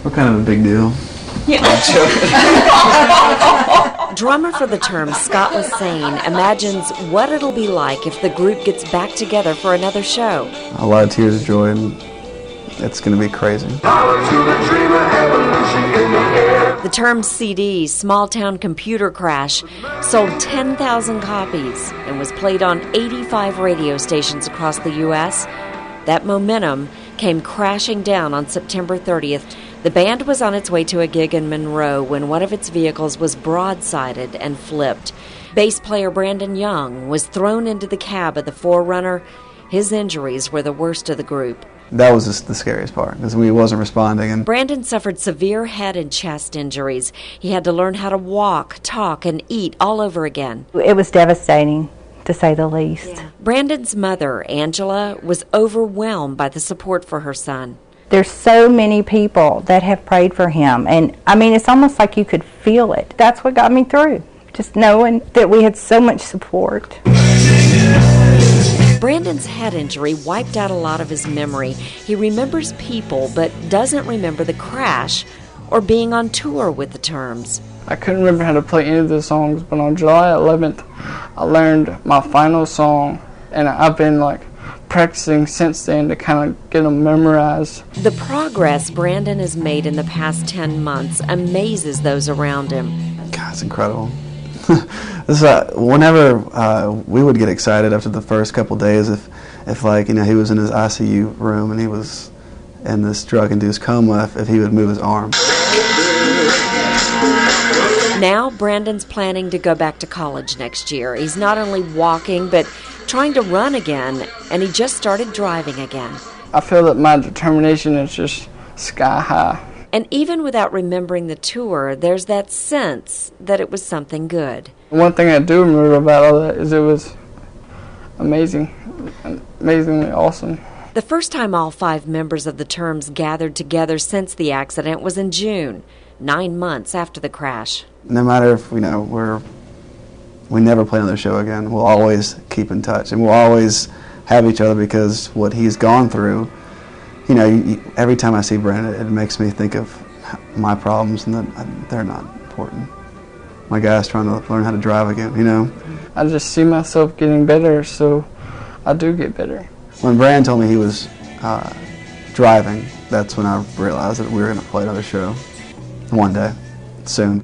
What kind of a big deal? Yeah. Drummer for the Terms, Scott Lassane, imagines what it'll be like if the group gets back together for another show. A lot of tears of joy, and it's going to be crazy. The Terms CD, Small Town Computer Crash, sold 10,000 copies and was played on 85 radio stations across the U.S. That momentum came crashing down on September 30th. The band was on its way to a gig in Monroe when one of its vehicles was broadsided and flipped. Bass player Brandon Young was thrown into the cab of the Forerunner. His injuries were the worst of the group. That was just the scariest part, because he wasn't responding. And Brandon suffered severe head and chest injuries. He had to learn how to walk, talk, and eat all over again. It was devastating, to say the least. Yeah. Brandon's mother, Angela, was overwhelmed by the support for her son. There's so many people that have prayed for him, and I mean, it's almost like you could feel it. That's what got me through, just knowing that we had so much support. Brandon's head injury wiped out a lot of his memory. He remembers people, but doesn't remember the crash or being on tour with the Terms. I couldn't remember how to play any of the songs, but on July 11th, I learned my final song, and I've been practicing since then to kind of get them memorized. The progress Brandon has made in the past 10 months amazes those around him. God, it's incredible. Whenever we would get excited after the first couple days, if he was in his ICU room and he was in this drug-induced coma, if he would move his arm. Now Brandon's planning to go back to college next year. He's not only walking, but trying to run again, and he just started driving again. I feel that my determination is just sky high. And even without remembering the tour, there's that sense that it was something good. One thing I do remember about all that is it was amazingly awesome. The first time all 5 members of the Terms gathered together since the accident was in June, 9 months after the crash. No matter if we never play another show again, we'll always keep in touch, and we'll always have each other, because what he's gone through, every time I see Brandon, it makes me think of my problems, and that they're not important. My guy's trying to learn how to drive again, I just see myself getting better, so I do get better. When Brandon told me he was driving, that's when I realized that we were going to play another show one day, soon.